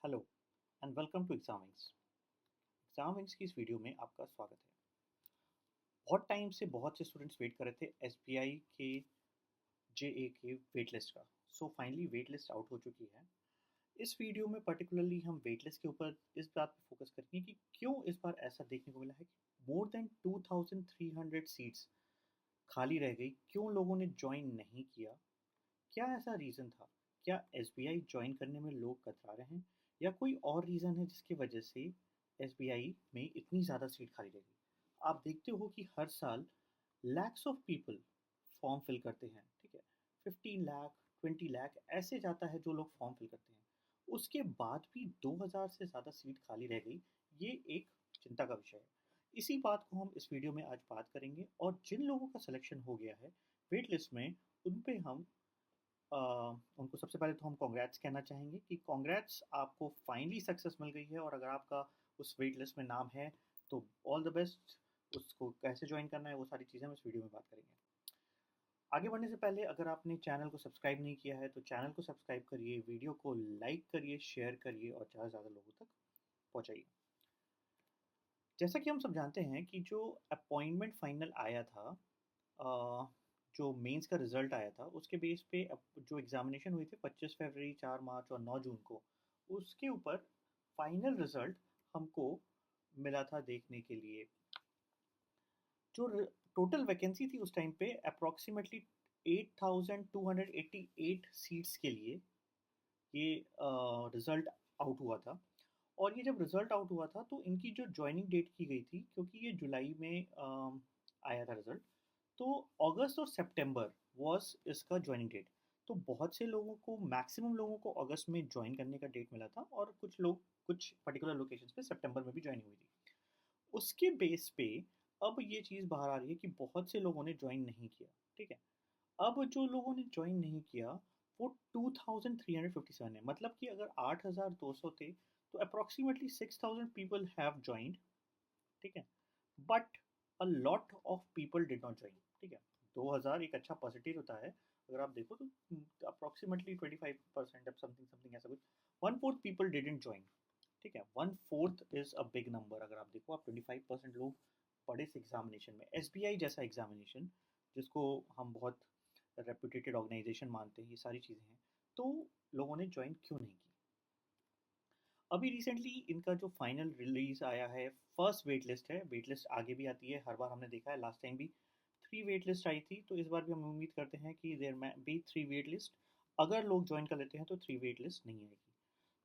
Hello and welcome to Examings. Examings की इस video में आपका स्वागत है। बहुत टाइम से बहुत से स्टूडेंट्स वेट कर रहे थे एसबीआई के जेए के वेट लिस्ट का। So finally wait list out हो चुकी है। इस वीडियो में पर्टिकुलरली हम वेट लिस्ट के ऊपर इस बात पे फोकस करेंगे कि क्यों इस बार ऐसा देखने को मिला है कि मोर देन 2300 सीट्स खाली रह गई। क्यों लोगों ने ज्वाइन नहीं किया? क्या ऐसा रीज़न था? क्या एसबीआई ज्वाइन करने में लोग कतरा रहे हैं या कोई और रीज़न है जिसकी वजह से एसबीआई में इतनी ज़्यादा सीट खाली रहेगी? आप देखते हो कि हर साल lakhs of people form fill करते हैं, ठीक है? 15 लाख, 20 लाख ऐसे जाता है जो लोग फॉर्म फिल करते हैं। उसके बाद भी 2000 से ज़्यादा सीट खाली रह गई। ये एक चिंता का विषय है। इसी बात को हम इस वीडियो में आज बात करेंगे और जिन लोगों का सिलेक्शन हो गया है वेट लिस्ट में उन पे हम अ, उनको सबसे पहले तो हम कॉन्ग्रेट्स कहना चाहेंगे कि कॉन्ग्रेट्स, आपको फाइनली सक्सेस मिल गई है। और अगर आपका उस वेट लिस्ट में नाम है तो ऑल द बेस्ट। उसको कैसे ज्वाइन करना है वो सारी चीज़ें हम इस वीडियो में बात करेंगे। आगे बढ़ने से पहले अगर आपने चैनल को सब्सक्राइब नहीं किया है तो चैनल को सब्सक्राइब करिए, वीडियो को लाइक करिए, शेयर करिए और ज़्यादा से ज़्यादा लोगों तक पहुँचाइए। जैसा कि हम सब जानते हैं कि जो अपॉइंटमेंट फाइनल आया था, जो मेंस का रिज़ल्ट आया था उसके बेस पे जो एग्ज़ामिनेशन हुई थी 25 फरवरी, 4 मार्च और 9 जून को, उसके ऊपर फाइनल रिज़ल्ट हमको मिला था देखने के लिए। जो टोटल वैकेंसी थी उस टाइम पे अप्रॉक्सीमेटली 8288 सीट्स के लिए ये रिज़ल्ट आउट हुआ था। और ये जब रिज़ल्ट आउट हुआ था तो इनकी जो जॉइनिंग डेट की गई थी, क्योंकि ये जुलाई में आया था रिज़ल्ट, तो अगस्त और सितंबर वाज इसका जॉइनिंग डेट। तो बहुत से लोगों को, मैक्सिमम लोगों को अगस्त में ज्वाइन करने का डेट मिला था और कुछ लोग कुछ पर्टिकुलर लोकेशंस पे सितंबर में भी ज्वाइनिंग हुई थी। उसके बेस पे अब ये चीज़ बाहर आ रही है कि बहुत से लोगों ने ज्वाइन नहीं किया, ठीक है? अब जो लोगों ने ज्वाइन नहीं किया वो 2357 है। मतलब कि अगर 8200 थे तो अप्रॉक्सीमेटली 6000 पीपल हैव ज्वाइंड, ठीक है? But a lot of people did not join, ठीक है? 2000 एक अच्छा परसेंटेज होता है। अगर आप देखो तो अप्रॉक्सीमेटली 25% अब समथिंग समथिंग ऐसा कुछ, one fourth people didn't join, ठीक है? One fourth is a big number. अगर आप देखो, आप 25% लोग पढ़े इस एग्जामिनेशन में, एसबीआई जैसा एग्जामिनेशन जिसको हम बहुत रेपुटेटेड ऑर्गेनाइजेशन मानते हैं, ये सारी चीज़ें हैं, तो लोगों ने ज्वाइन क्यों नहीं की? अभी रिसेंटली इनका जो फाइनल रिलीज आया है, फर्स्ट वेट लिस्ट है। वेट लिस्ट आगे भी आती है, हर बार हमने देखा है, लास्ट टाइम भी 3 वेट लिस्ट आई थी, तो इस बार भी हम उम्मीद करते हैं कि देयर में बी 3 वेट लिस्ट। अगर लोग ज्वाइन कर लेते हैं तो 3 वेट लिस्ट नहीं आएगी।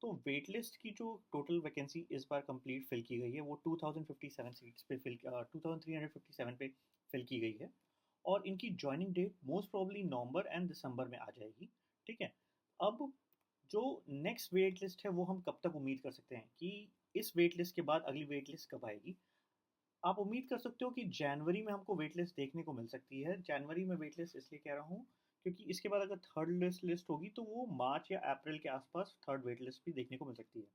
तो वेट लिस्ट की जो टोटल वैकेंसी इस बार कंप्लीट फिल की गई है वो 2057 सीट्स पे फिल 2357 पे फिल की गई है। और इनकी joining date most probably November and December में आ जाएगी, ठीक है? अब जो नेक्स्ट वेट लिस्ट है वो हम कब तक उम्मीद कर सकते हैं कि इस वेट लिस्ट के बाद अगली वेट लिस्ट कब आएगी? आप उम्मीद कर सकते हो कि जनवरी में हमको वेट लिस्ट देखने को मिल सकती है। जनवरी में वेट लिस्ट इसलिए कह रहा हूँ क्योंकि इसके बाद अगर थर्ड लिस्ट होगी तो वो मार्च या अप्रैल के आसपास थर्ड वेट लिस्ट भी देखने को मिल सकती है।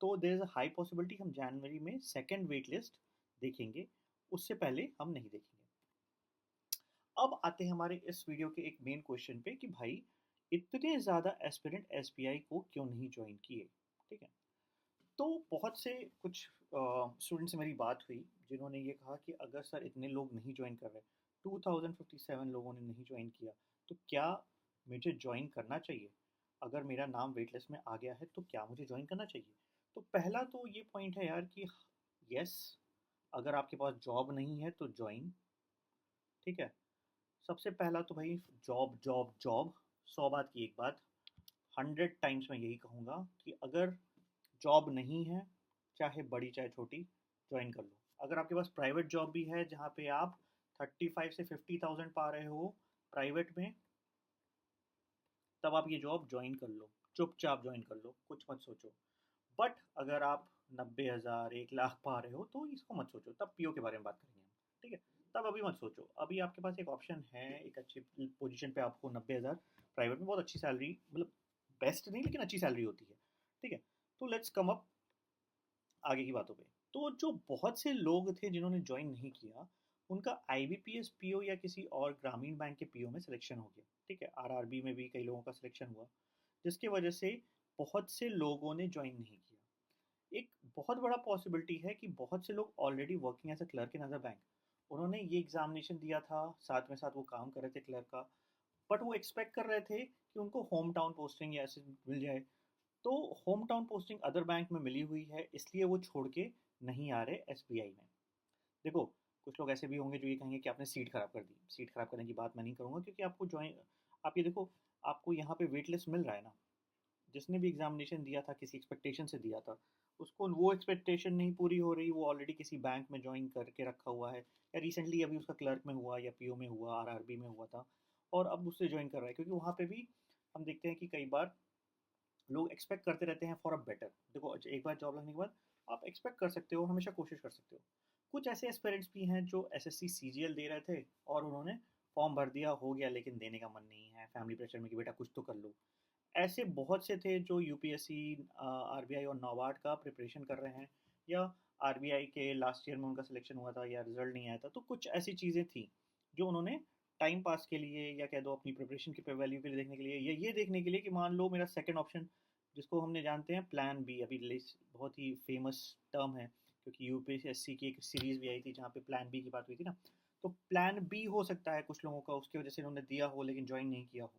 तो there is a high possibility हम जनवरी में सेकेंड वेट लिस्ट देखेंगे, उससे पहले हम नहीं देखेंगे। अब आते हैं हमारे इस वीडियो के एक मेन क्वेश्चन पे कि भाई इतने ज़्यादा एस्पिरेंट एसबीआई को क्यों नहीं ज्वाइन किए, ठीक है? तो बहुत से कुछ स्टूडेंट से मेरी बात हुई जिन्होंने ये कहा कि अगर सर इतने लोग नहीं ज्वाइन कर रहे, 2057 लोगों ने नहीं ज्वाइन किया, तो क्या मुझे ज्वाइन करना चाहिए? अगर मेरा नाम वेट लिस्ट में आ गया है तो क्या मुझे ज्वाइन करना चाहिए? तो पहला तो ये पॉइंट है यार कि यस, अगर आपके पास जॉब नहीं है तो ज्वाइन, ठीक है? सबसे पहला तो भाई जॉब जॉब जॉब, 100 बात की एक बात, 100 टाइम्स मैं यही कहूँगा कि अगर जॉब नहीं है, चाहे बड़ी चाहे छोटी, ज्वाइन कर लो। अगर आपके पास प्राइवेट जॉब भी है जहाँ पे आप 35 से 50,000 पा रहे हो प्राइवेट में, तब आप ये जॉब ज्वाइन कर लो, चुपचाप ज्वाइन कर लो, कुछ मत सोचो। बट अगर आप 90,000 1 लाख पा रहे हो तो इसको मत सोचो, तब पीओ के बारे में बात करेंगे हम, ठीक है? तब अभी मत सोचो। अभी आपके पास एक ऑप्शन है, एक अच्छी पोजीशन पे आपको 90,000 प्राइवेट में, बहुत अच्छी सैलरी, मतलब बेस्ट नहीं लेकिन अच्छी सैलरी होती है, ठीक है? तो लेट्स कम अप आगे की बातों पे। तो जो बहुत से लोग थे जिन्होंने ज्वाइन नहीं किया, उनका आईबीपीएस पीओ या किसी और ग्रामीण बैंक के पीओ में सिलेक्शन हो गया, ठीक है? आरआरबी में भी कई लोगों का सिलेक्शन हुआ, जिसकी वजह से बहुत से लोगों ने ज्वाइन नहीं किया। एक बहुत बड़ा पॉसिबिलिटी है कि बहुत से लोग already working as a clerk in other bank, उन्होंने ये एग्जामिनेशन दिया था, साथ में साथ वो काम कर रहे थे क्लर्क का, बट वो एक्सपेक्ट कर रहे थे कि उनको होम टाउन पोस्टिंग या ऐसे मिल जाए। तो home town posting other bank में मिली हुई है, इसलिए वो छोड़ के नहीं आ रहे एसबीआई में। देखो, कुछ लोग ऐसे भी होंगे जो ये कहेंगे कि आपने सीट खराब कर दी। सीट खराब करने की बात मैं नहीं करूँगा, क्योंकि आपको ज्वाइन, आप ये देखो, आपको यहाँ पे वेट लिस्ट मिल रहा है ना। जिसने भी एग्जामिनेशन दिया था किसी एक्सपेक्टेशन से दिया था, उसको वो एक्सपेक्टेशन नहीं पूरी हो रही, वो ऑलरेडी किसी बैंक में ज्वाइन करके रखा हुआ है, या रिसेंटली अभी उसका क्लर्क में हुआ या पीओ में हुआ, आरआरबी में हुआ था, और अब उससे ज्वाइन कर रहा है। क्योंकि वहाँ पे भी हम देखते हैं कि कई बार लोग एक्सपेक्ट करते रहते हैं फॉर अ बेटर। देखो, एक बार जॉब लगने के बाद आप एक्सपेक्ट कर सकते हो, हमेशा कोशिश कर सकते हो। कुछ ऐसे एस्पिरेंट्स भी हैं जो एसएससी सीजीएल दे रहे थे और उन्होंने फॉर्म भर दिया, हो गया, लेकिन देने का मन नहीं है, फैमिली प्रेशर में कि बेटा कुछ तो कर लो। ऐसे बहुत से थे जो यूपीएससी, आरबीआई और नाबार्ड का प्रिपरेशन कर रहे हैं, या आरबीआई के लास्ट ईयर में उनका सिलेक्शन हुआ था या रिजल्ट नहीं आया था। तो कुछ ऐसी चीज़ें थी जो उन्होंने टाइम पास के लिए, या कह दो अपनी प्रिपरेशन की वैल्यू के लिए देखने के लिए, या ये देखने के लिए कि मान लो मेरा सेकंड ऑप्शन, जिसको हमने जानते हैं प्लान बी, अभी बहुत ही फेमस टर्म है, क्योंकि यूपीएससी की एक सीरीज भी आई थी जहाँ पे प्लान बी की बात हुई थी ना। तो प्लान बी हो सकता है कुछ लोगों का, उसकी वजह से उन्होंने दिया हो लेकिन ज्वाइन नहीं किया हो।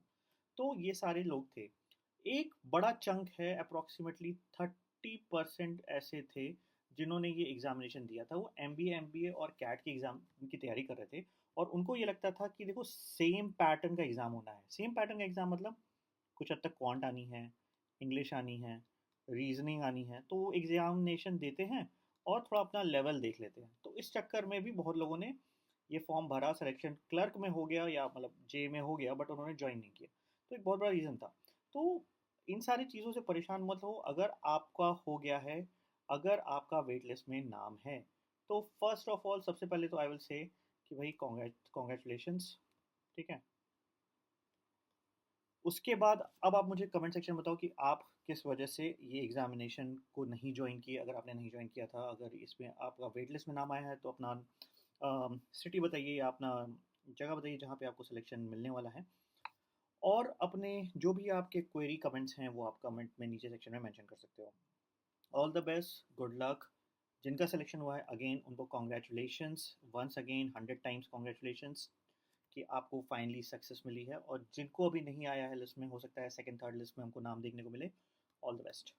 तो ये सारे लोग थे। एक बड़ा चंक है, अप्रॉक्सीमेटली 30% ऐसे थे जिन्होंने ये एग्जामिनेशन दिया था। वो एमबीए और कैट के एग्जाम की तैयारी कर रहे थे, और उनको ये लगता था कि देखो सेम पैटर्न का एग्ज़ाम होना है। सेम पैटर्न का एग्ज़ाम मतलब कुछ हद तक क्वांट आनी है, इंग्लिश आनी है, रीजनिंग आनी है, तो वो एग्जामिनेशन देते हैं और थोड़ा अपना लेवल देख लेते हैं। तो इस चक्कर में भी बहुत लोगों ने ये फॉर्म भरा, सिलेक्शन क्लर्क में हो गया या मतलब जे में हो गया, बट उन्होंने ज्वाइन नहीं किया। तो एक बहुत बड़ा रीज़न था। तो इन सारी चीज़ों से परेशान मत हो। अगर आपका हो गया है, अगर आपका वेट लिस्ट में नाम है, तो फर्स्ट ऑफ ऑल सबसे पहले तो आई विल से कि भाई कॉन्ग्रेचुलेशंस। ठीक है। उसके बाद अब आप मुझे कमेंट सेक्शन में बताओ कि आप किस वजह से ये एग्जामिनेशन को नहीं ज्वाइन किया। अगर आपने नहीं ज्वाइन किया था, अगर इसमें आपका वेट लिस्ट में नाम आया है, तो अपना सिटी बताइए या अपना जगह बताइए जहाँ पे आपको सिलेक्शन मिलने वाला है। और अपने जो भी आपके क्वेरी कमेंट्स हैं वो आप कमेंट में नीचे सेक्शन में मेंशन कर सकते हो। All the best, good luck. जिनका सिलेक्शन हुआ है, अगेन उनको congratulations, once again 100 times congratulations कि आपको फाइनली सक्सेस मिली है। और जिनको अभी नहीं आया है लिस्ट में, हो सकता है सेकंड थर्ड लिस्ट में हमको नाम देखने को मिले। All the best.